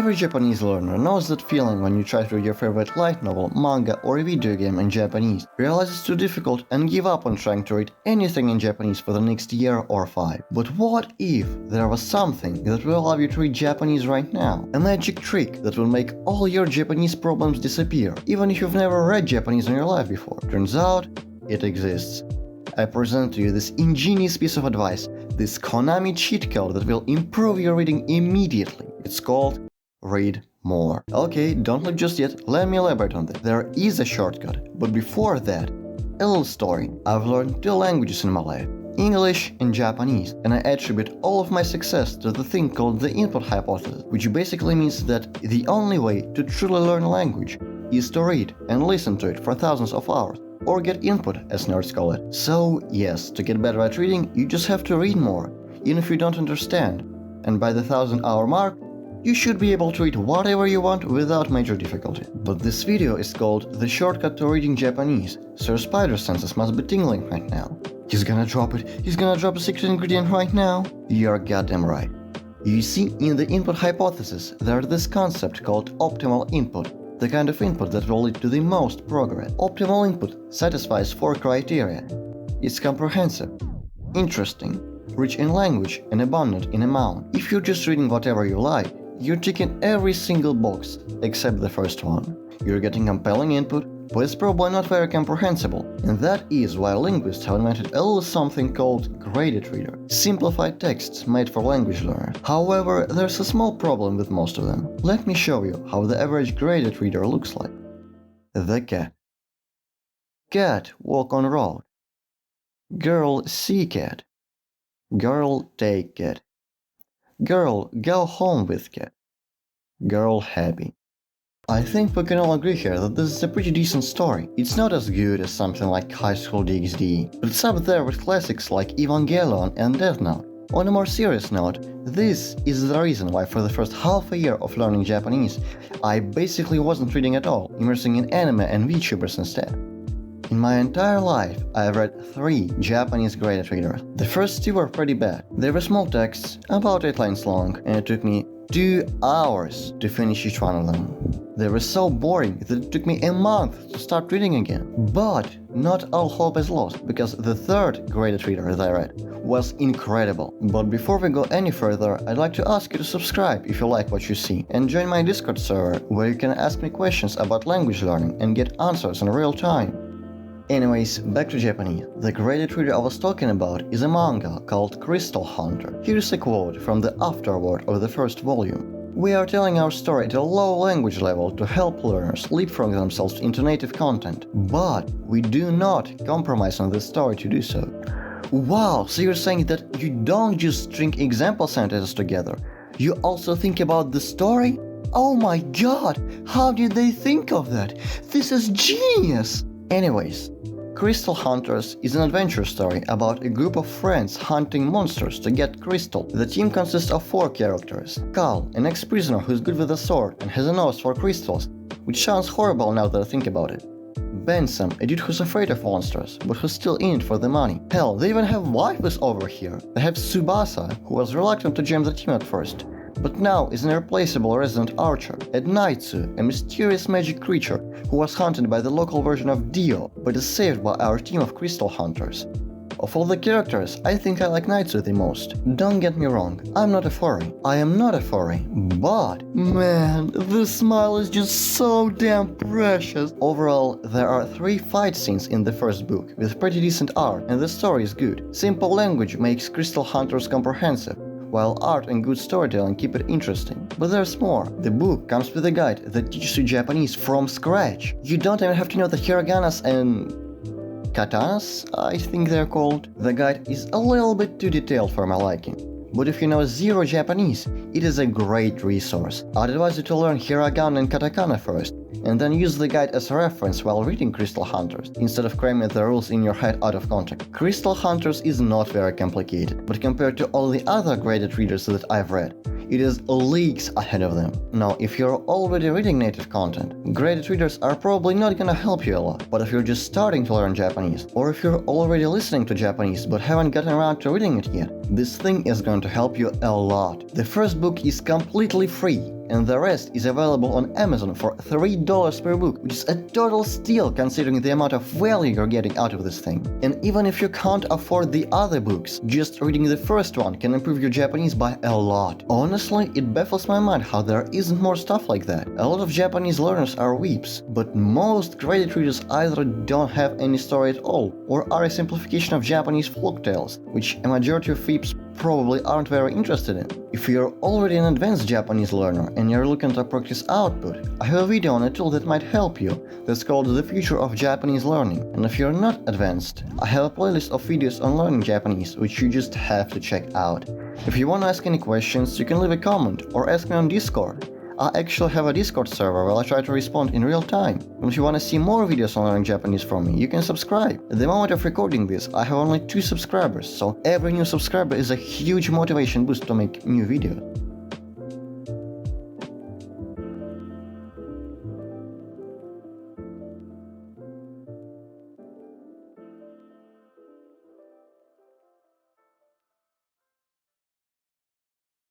Every Japanese learner knows that feeling when you try to read your favorite light novel, manga or a video game in Japanese, realize it's too difficult and give up on trying to read anything in Japanese for the next year or 5. But what if there was something that will allow you to read Japanese right now? A magic trick that will make all your Japanese problems disappear, even if you've never read Japanese in your life before. Turns out, it exists. I present to you this ingenious piece of advice, this Konami cheat code that will improve your reading immediately. It's called Read More. Okay, don't look just yet, let me elaborate on that. There is a shortcut, but before that, a little story. I've learned 2 languages in my life, English and Japanese, and I attribute all of my success to the thing called the input hypothesis, which basically means that the only way to truly learn a language is to read and listen to it for thousands of hours, or get input, as nerds call it. So yes, to get better at reading, you just have to read more, even if you don't understand. And by the 1000-hour mark, you should be able to read whatever you want without major difficulty. But this video is called The Shortcut to Reading Japanese, so your spider senses must be tingling right now. He's gonna drop it, he's gonna drop a secret ingredient right now. You're goddamn right. You see, in the input hypothesis, there's this concept called optimal input, the kind of input that will lead to the most progress. Optimal input satisfies 4 criteria. It's comprehensive, interesting, rich in language, and abundant in amount. If you're just reading whatever you like, you're ticking every single box except the first one. You're getting compelling input, but it's probably not very comprehensible, and that is why linguists have invented a little something called graded reader, simplified texts made for language learners. However, there's a small problem with most of them. Let me show you how the average graded reader looks like. The cat. Cat walk on road. Girl see cat. Girl take cat. Girl go home with cat. Girl happy. I think we can all agree here that this is a pretty decent story. It's not as good as something like High School DxD, but it's up there with classics like Evangelion and Death Note. On a more serious note, this is the reason why for the first half a year of learning Japanese, I basically wasn't reading at all, immersing in anime and VTubers instead. In my entire life, I have read 3 Japanese graded readers. The first 2 were pretty bad. They were small texts, about 8 lines long, and it took me 2 hours to finish each one of them. They were so boring that it took me a month to start reading again. But not all hope is lost, because the 3rd graded reader that I read was incredible. But before we go any further, I'd like to ask you to subscribe if you like what you see, and join my Discord server, where you can ask me questions about language learning and get answers in real time. Anyways, back to Japanese. The graded reader I was talking about is a manga called Crystal Hunter. Here's a quote from the afterword of the first volume. We are telling our story at a low language level to help learners leapfrog themselves into native content, but we do not compromise on the story to do so. Wow, so you're saying that you don't just string example sentences together, you also think about the story? Oh my god, how did they think of that? This is genius! Anyways, Crystal Hunters is an adventure story about a group of friends hunting monsters to get crystal. The team consists of 4 characters. Cal, an ex-prisoner who's good with a sword and has a nose for crystals, which sounds horrible now that I think about it. Benson, a dude who's afraid of monsters, but who's still in it for the money. Hell, they even have waifus over here. They have Tsubasa, who was reluctant to join the team at first, but now is an irreplaceable resident archer, and Naitsu, a mysterious magic creature who was hunted by the local version of Dio, but is saved by our team of crystal hunters. Of all the characters, I think I like Naitsu the most. Don't get me wrong, I'm not a furry. I am not a furry, but man, this smile is just so damn precious. Overall, there are 3 fight scenes in the first book, with pretty decent art, and the story is good. Simple language makes Crystal Hunters comprehensive, while art and good storytelling keep it interesting. But there's more. The book comes with a guide that teaches you Japanese from scratch. You don't even have to know the hiraganas and katanas, I think they're called. The guide is a little bit too detailed for my liking, but if you know 0 Japanese, it is a great resource. I'd advise you to learn hiragana and katakana first, and then use the guide as a reference while reading Crystal Hunters, instead of cramming the rules in your head out of context. Crystal Hunters is not very complicated, but compared to all the other graded readers that I've read, it is leagues ahead of them. Now, if you're already reading native content, graded readers are probably not gonna help you a lot, but if you're just starting to learn Japanese, or if you're already listening to Japanese but haven't gotten around to reading it yet, this thing is going to help you a lot. The first book is completely free, and the rest is available on Amazon for $3 per book, which is a total steal considering the amount of value you're getting out of this thing. And even if you can't afford the other books, just reading the first one can improve your Japanese by a lot. Honestly, it baffles my mind how there isn't more stuff like that. A lot of Japanese learners are weeps, but most graded readers either don't have any story at all, or are a simplification of Japanese folktales, which a majority of weeps probably aren't very interested in. If you're already an advanced Japanese learner and you're looking to practice output, I have a video on a tool that might help you that's called The Future of Japanese Learning. And if you're not advanced, I have a playlist of videos on learning Japanese which you just have to check out. If you want to ask any questions, you can leave a comment or ask me on Discord. I actually have a Discord server where I try to respond in real time. And if you want to see more videos on learning Japanese from me, you can subscribe. At the moment of recording this, I have only 2 subscribers, so every new subscriber is a huge motivation boost to make new videos.